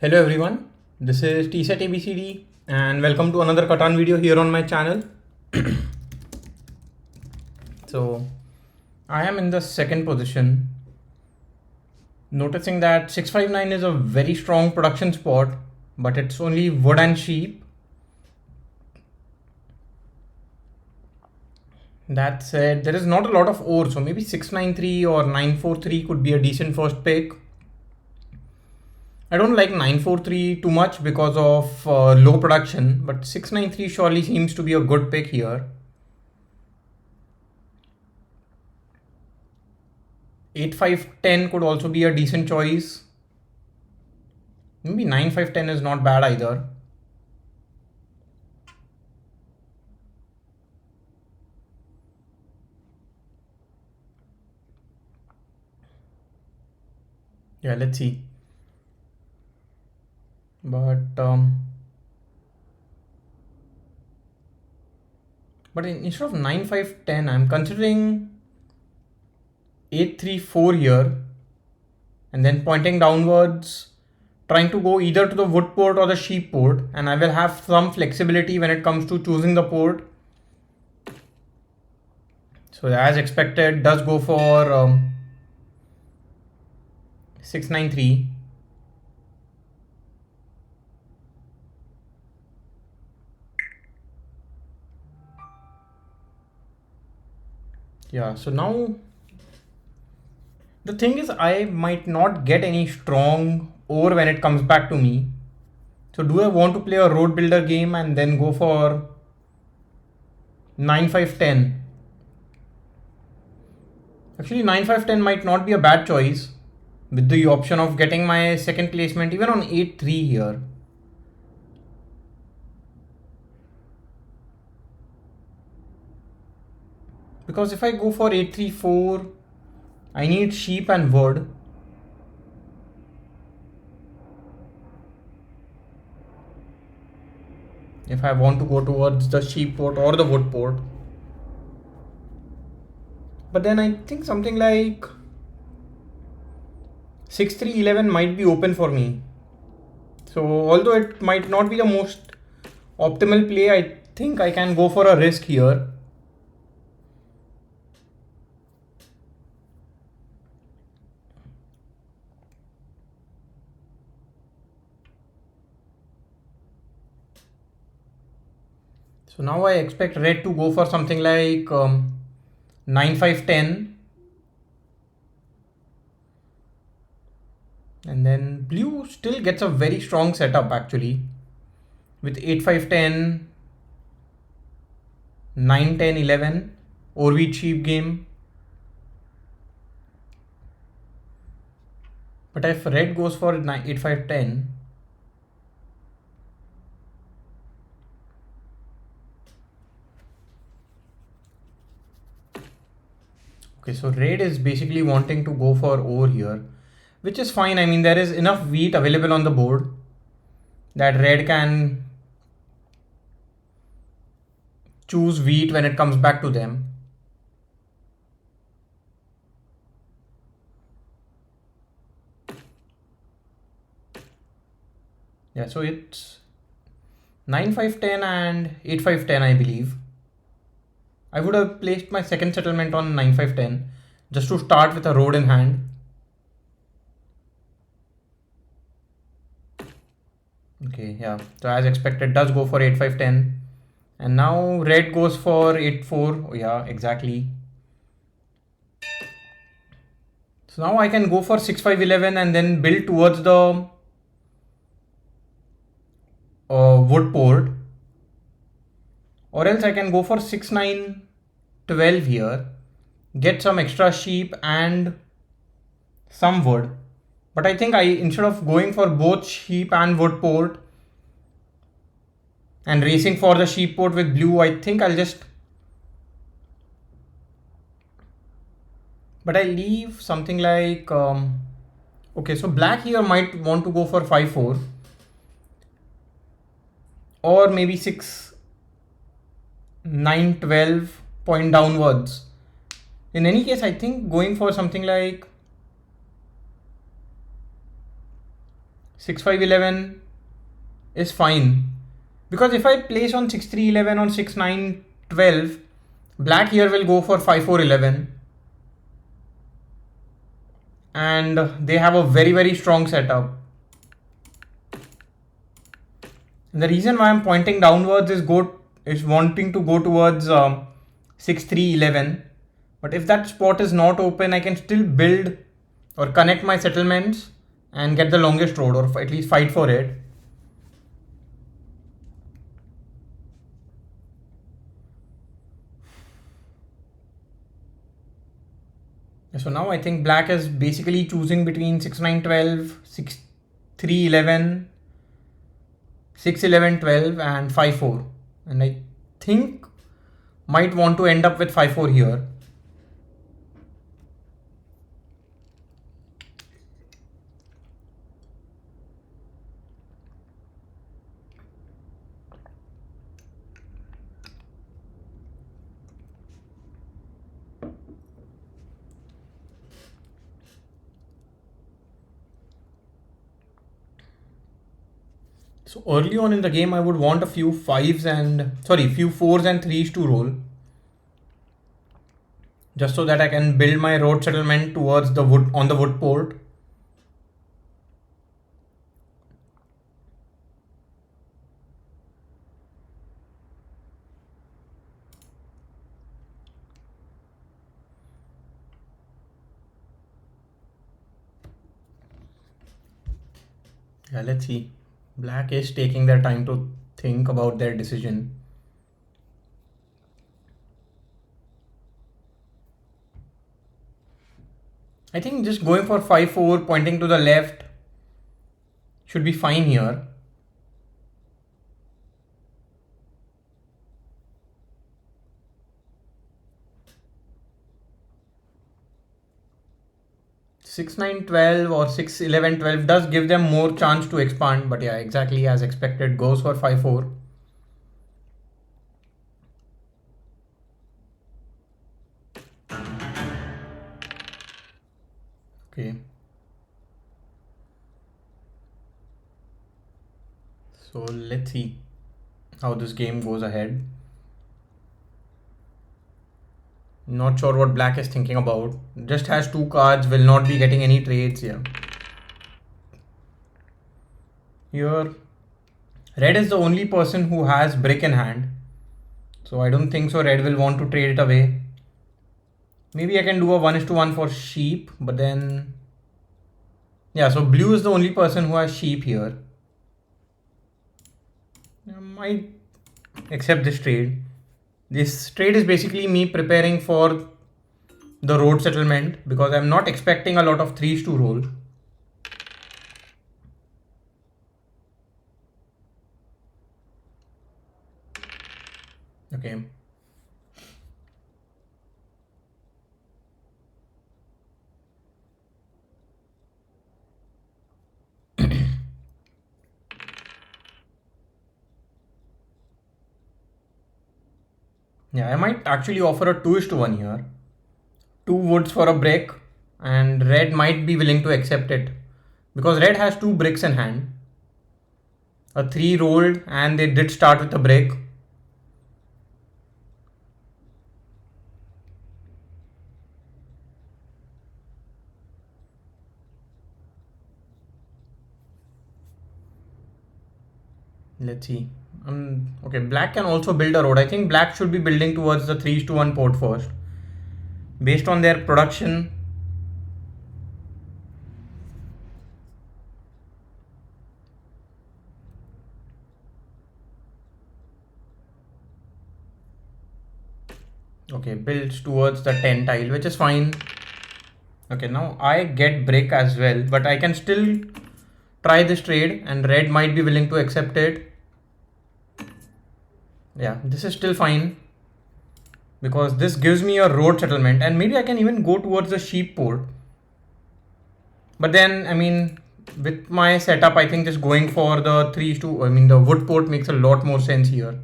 Hello everyone, this is TSET ABCD and welcome to another Catan video here on my channel. So I am in the second position, noticing that 659 is a very strong production spot, but it's only wood and sheep. That said, there is not a lot of ore, so maybe 693 or 943 could be a decent first pick. I don't like 943 too much because of low production, but 693 surely seems to be a good pick here. 8510 could also be a decent choice. Maybe 9510 is not bad either. Yeah, let's see. But instead of 9510, I'm considering 834 here, and then pointing downwards, trying to go either to the wood port or the sheep port, and I will have some flexibility when it comes to choosing the port. So as expected, does go for 693. Yeah, so now the thing is I might not get any strong ore when it comes back to me. So do I want to play a road builder game and then go for 9510? Actually 9510 might not be a bad choice with the option of getting my second placement even on 8-3 here. Because if I go for 834, I need sheep and wood. If I want to go towards the sheep port or the wood port. But then I think something like 6-3-11 might be open for me. So although it might not be the most optimal play, I think I can go for a risk here. So now I expect red to go for something like 9-5-10. And then blue still gets a very strong setup actually with 8-5-10, 9-10-11, Orweed sheep game. But if red goes for 8-5-10, okay, so red is basically wanting to go for ore here, which is fine. I mean, there is enough wheat available on the board that red can choose wheat when it comes back to them. Yeah, so it's 9-5-10 and 8-5-10, I believe. I would have placed my second settlement on 9-5-10 just to start with a road in hand. Okay, yeah, so as expected does go for 8-5-10, and now red goes for 8-4. Oh, yeah, exactly. So now I can go for 6-5-11 and then build towards the wood port, or else I can go for 6-9-12 here, get some extra sheep and some wood. But I think instead of going for both sheep and wood port and racing for the sheep port with blue, I think I'll just, but I leave something like okay, so black here might want to go for 5-4 or maybe 6-9-12 point downwards. In any case, I think going for something like 6-5-11 is fine. Because if I place on 6-3-11 on 6-9-12, black here will go for 5-4-11. And they have a very, very strong setup. And the reason why I'm pointing downwards is wanting to go towards 6-3-11. But if that spot is not open, I can still build or connect my settlements and get the longest road, or at least fight for it. So now I think black is basically choosing between 6-9-12, 6-3-11, 6-11-12 and 5-4. And I think might want to end up with 5-4 here. So early on in the game, I would want a few fours and 3s to roll, just so that I can build my road settlement towards the wood on the wood port. Yeah, let's see. Black is taking their time to think about their decision. I think just going for 5-4, pointing to the left should be fine here. Six, 9, 12 or 6-11-12 does give them more chance to expand, but yeah, exactly as expected, goes for 5-4. Okay. So let's see how this game goes ahead. Not sure what black is thinking about. Just has 2 cards, will not be getting any trades here. Here, red is the only person who has brick in hand. So I don't think so red will want to trade it away. Maybe I can do a 1:1 for sheep, but then... Yeah, so blue is the only person who has sheep here. I might accept this trade. This trade is basically me preparing for the road settlement, because I'm not expecting a lot of 3s to roll. Okay. Yeah, I might actually offer a 2:1 here. 2 woods for a brick, and red might be willing to accept it, because red has 2 bricks in hand. A 3 rolled, and they did start with a brick. Let's see. Okay, black can also build a road. I think black should be building towards the 3:1 port first, based on their production. Okay, builds towards the 10 tile, which is fine. Okay, now I get brick as well, but I can still try this trade, and red might be willing to accept it. Yeah, this is still fine, because this gives me a road settlement, and maybe I can even go towards the sheep port. But then, I mean, with my setup, I think just going for the the wood port makes a lot more sense here.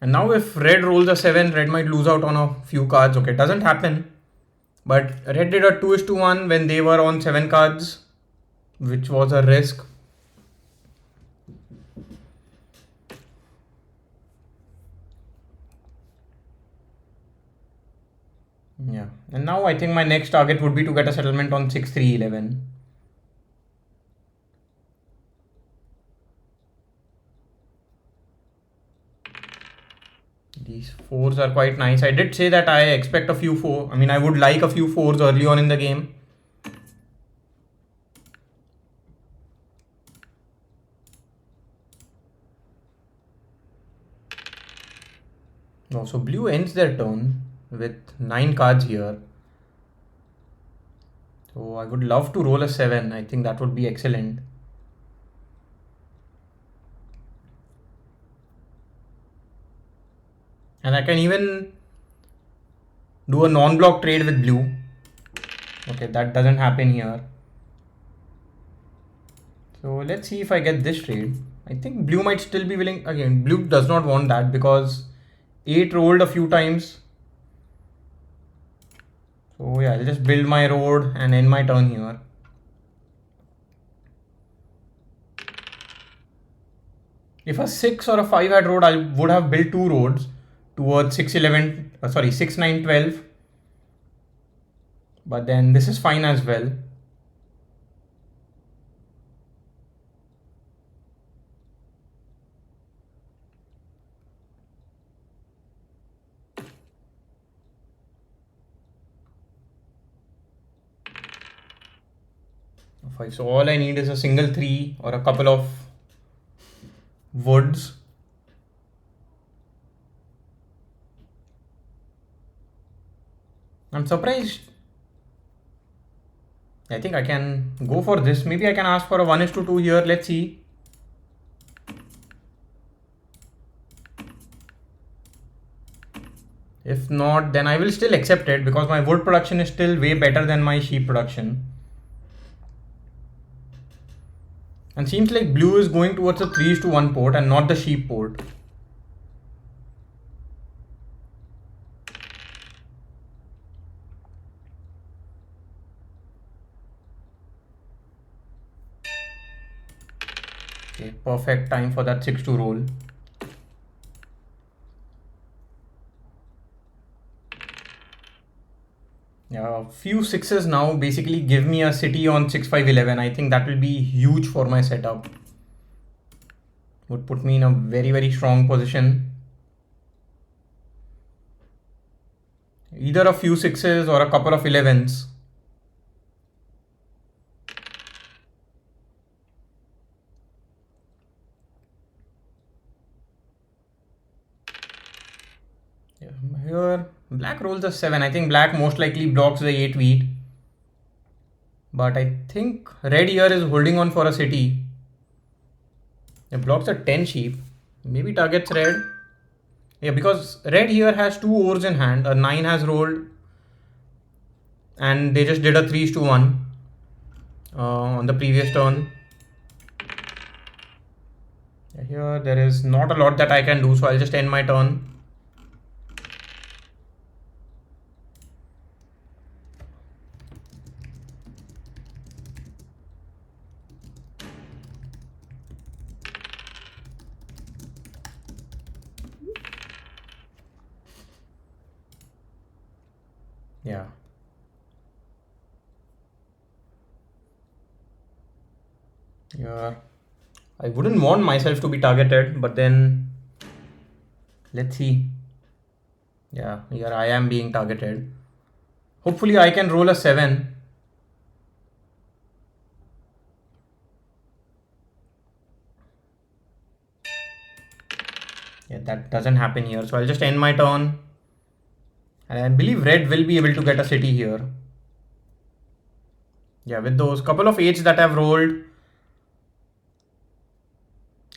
And now if red rolls a 7, red might lose out on a few cards. Okay, it doesn't happen. But red did a 2:1 when they were on 7 cards, which was a risk. Yeah, and now I think my next target would be to get a settlement on 6-3-11. These fours are quite nice. I did say that I expect a few four. I mean, I would like a few fours early on in the game. Oh, so blue ends their turn with 9 cards here. So I would love to roll a 7. I think that would be excellent. And I can even do a non-block trade with blue. Okay, that doesn't happen here. So let's see if I get this trade. I think blue might still be willing. Again, blue does not want that because 8 rolled a few times. So yeah, I'll just build my road and end my turn here. If a 6 or a 5 had road, I would have built 2 roads towards 6-11, 6-9-12. But then this is fine as well. So all I need is a single 3 or a couple of woods. I'm surprised. I think I can go for this. Maybe I can ask for a 1:2 here. Let's see. If not, then I will still accept it because my wood production is still way better than my sheep production. And seems like blue is going towards the 3:1 port and not the sheep port. Okay, perfect time for that 6-2 roll. Yeah, few sixes now basically give me a city on 6-5-11. I think that will be huge for my setup. Would put me in a very, very strong position. Either a few sixes or a couple of 11s. Yeah, here black rolls a 7. I think black most likely blocks the 8 wheat. But I think red here is holding on for a city. It blocks a 10 sheep. Maybe targets red. Yeah, because red here has 2 ores in hand. A 9 has rolled. And they just did a 3:1 on the previous turn. Here there is not a lot that I can do, so I'll just end my turn. Yeah. Yeah. I wouldn't want myself to be targeted, but then let's see. Yeah, here I am being targeted. Hopefully I can roll a 7. Yeah, that doesn't happen here. So I'll just end my turn. And I believe red will be able to get a city here. Yeah, with those couple of 8s that I've rolled,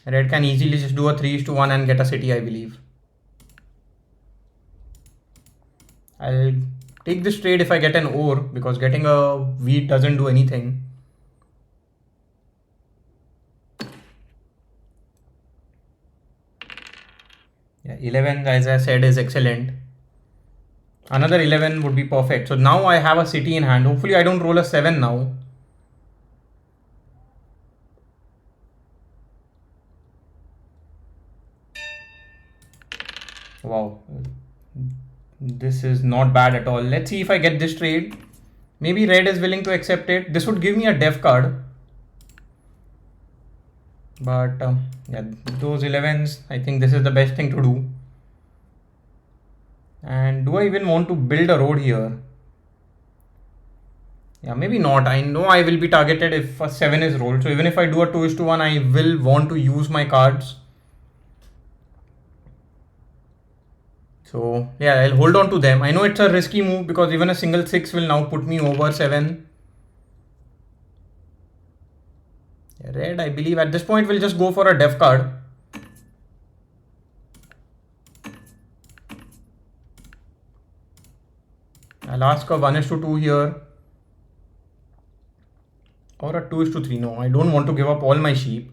red can easily just do a 3:1 and get a city, I believe. I'll take this trade if I get an ore because getting a wheat doesn't do anything. Yeah, 11 as I said is excellent. Another 11 would be perfect. So now I have a city in hand. Hopefully I don't roll a 7 now. Wow. This is not bad at all. Let's see if I get this trade. Maybe red is willing to accept it. This would give me a def card. But yeah, those 11s, I think this is the best thing to do. And do I even want to build a road here? Yeah, maybe not. I know I will be targeted if a 7 is rolled. So even if I do a 2:1, I will want to use my cards. So yeah, I'll hold on to them. I know it's a risky move because even a single 6 will now put me over 7. Red, I believe at this point will just go for a def card. I'll ask a 1:2 here. Or a 2:3. No, I don't want to give up all my sheep.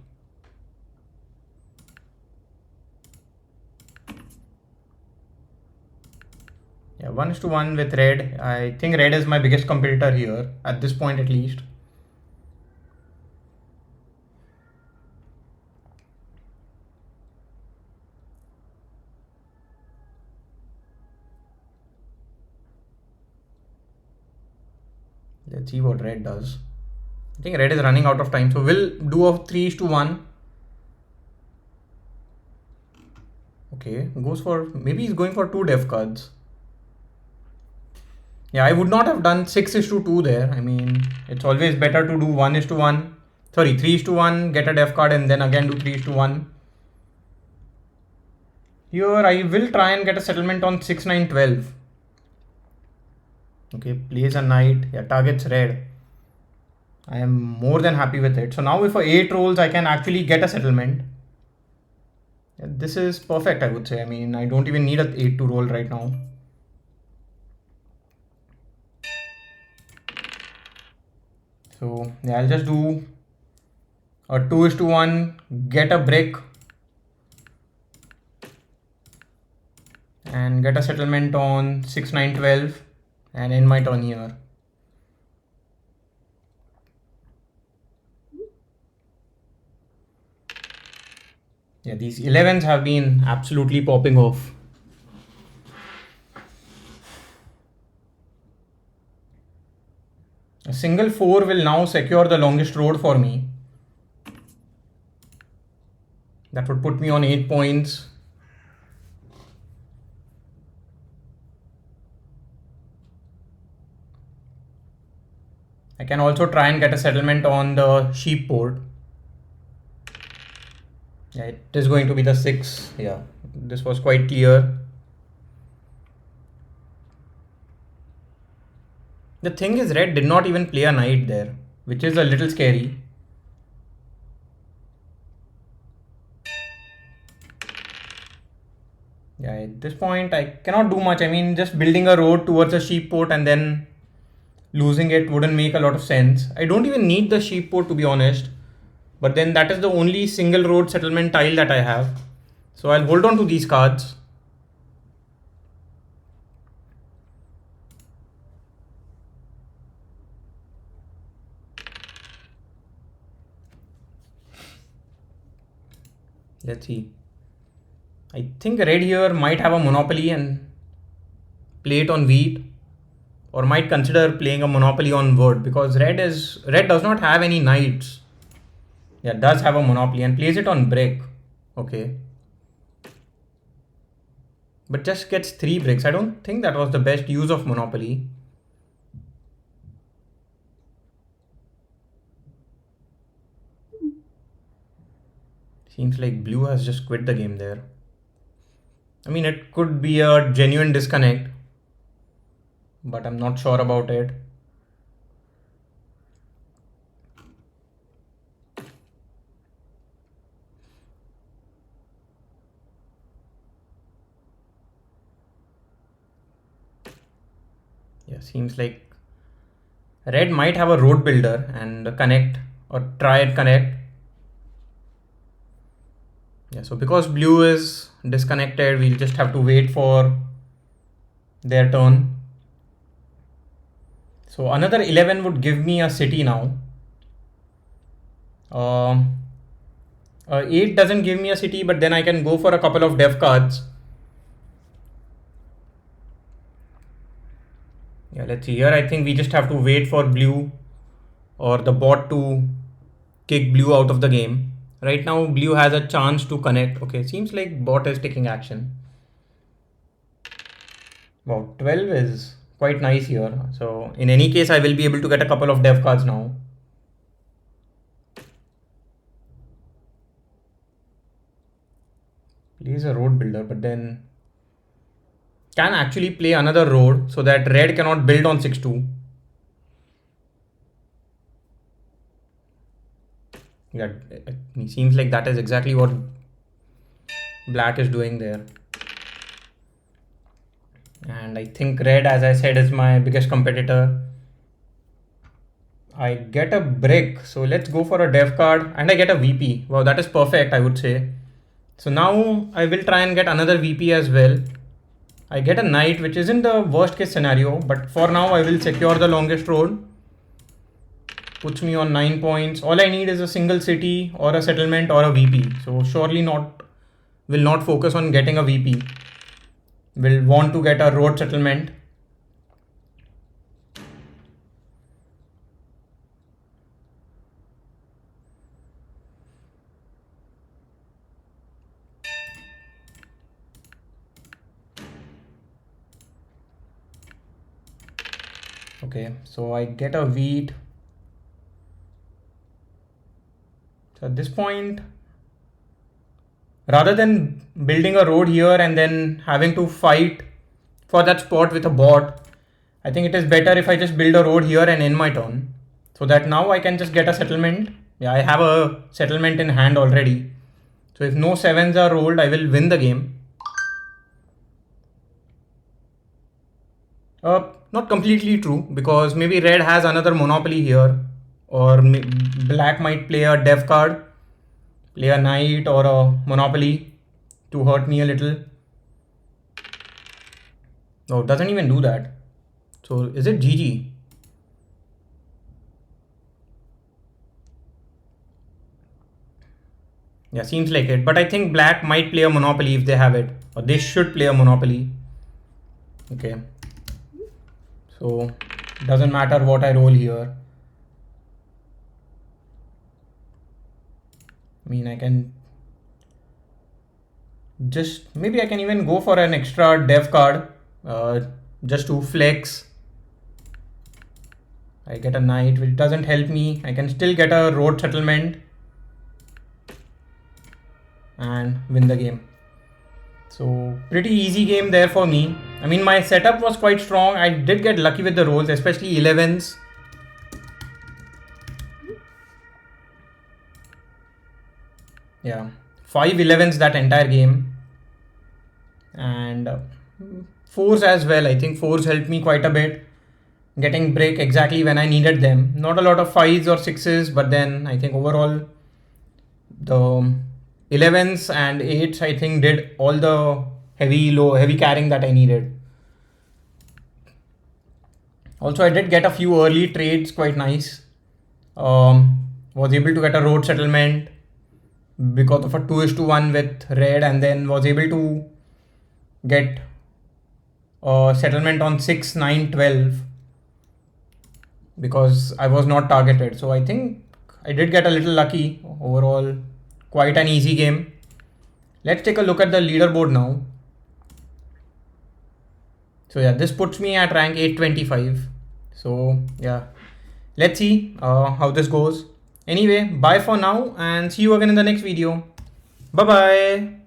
Yeah, 1:1 with red. I think red is my biggest competitor here, at this point at least. Let's see what red does. I think red is running out of time, so we'll do a 3:1. Okay, goes for, maybe he's going for 2 def cards. Yeah, I would not have done 6:2 there. I mean, it's always better to do 1:1. Sorry, 3:1, get a def card and then again do 3:1. Here I will try and get a settlement on 6/9/12. Okay, plays a knight. Yeah, targets red. I am more than happy with it. So now if for 8 rolls, I can actually get a settlement. Yeah, this is perfect, I would say. I mean, I don't even need a 8 to roll right now. So yeah, I'll just do a 2:1, get a brick and get a settlement on 6/9/12 and end my turn here. Yeah, these 11s have been absolutely popping off. A single 4 will now secure the longest road for me. That would put me on 8 points. I can also try and get a settlement on the sheep port. Yeah, it is going to be the 6. Yeah, this was quite clear. The thing is, red did not even play a knight there, which is a little scary. Yeah, at this point, I cannot do much. I mean, just building a road towards a sheep port and then losing it wouldn't make a lot of sense. I don't even need the sheep port, to be honest. But then that is the only single road settlement tile that I have. So I'll hold on to these cards. Let's see. I think red here might have a monopoly and play it on wheat, or might consider playing a monopoly on wood, because red does not have any knights. Yeah, does have a monopoly and plays it on brick. Okay. But just gets 3 bricks. I don't think that was the best use of monopoly. Seems like blue has just quit the game there. I mean, it could be a genuine disconnect, but I'm not sure about it. Yeah, seems like red might have a road builder and connect, or try and connect. Yeah, so because blue is disconnected, we'll just have to wait for their turn. So another 11 would give me a city now. 8 doesn't give me a city, but then I can go for a couple of dev cards. Yeah, let's see here. I think we just have to wait for blue or the bot to kick blue out of the game. Right now, blue has a chance to connect. Okay, seems like bot is taking action. Wow, 12 is quite nice here. So in any case, I will be able to get a couple of dev cards now. Plays a road builder, but then can actually play another road so that red cannot build on 6-2. Yeah, it seems like that is exactly what black is doing there. And I think red, as I said, is my biggest competitor. I get a brick, so let's go for a dev card, and I get a VP. Wow, that is perfect, I would say. So now I will try and get another VP as well. I get a knight, which isn't the worst case scenario, but for now I will secure the longest road. Puts me on 9 points. All I need is a single city or a settlement or a VP. So surely will not focus on getting a VP. Will want to get a road settlement. Okay, so I get a wheat. So at this point, rather than building a road here and then having to fight for that spot with a bot, I think it is better if I just build a road here and end my turn. So that now I can just get a settlement. Yeah, I have a settlement in hand already. So if no 7s are rolled, I will win the game. Not completely true, because maybe red has another monopoly here, or black might play a dev card, play a knight or a monopoly to hurt me a little. No, it doesn't even do that. So is it GG? Yeah, seems like it. But I think black might play a monopoly if they have it, or they should play a monopoly. Okay. So doesn't matter what I roll here. I mean, I can just, maybe I can even go for an extra dev card just to flex. I get a knight, which doesn't help me. I can still get a road settlement and win the game. So pretty easy game there for me. I mean, my setup was quite strong. I did get lucky with the rolls, especially 11s. Yeah, 5 11s that entire game. And 4s as well. I think 4s helped me quite a bit. Getting break exactly when I needed them. Not a lot of 5s or 6s, but then I think overall the 11s and 8s I think did all the heavy carrying that I needed. Also, I did get a few early trades, quite nice. Was able to get a road settlement because of a 2:1 with red, and then was able to get a settlement on 6, 9, 12 because I was not targeted. So I think I did get a little lucky. Overall, quite an easy game. Let's take a look at the leaderboard now. So yeah, this puts me at rank 825. So yeah, let's see how this goes. Anyway, bye for now and see you again in the next video. Bye bye.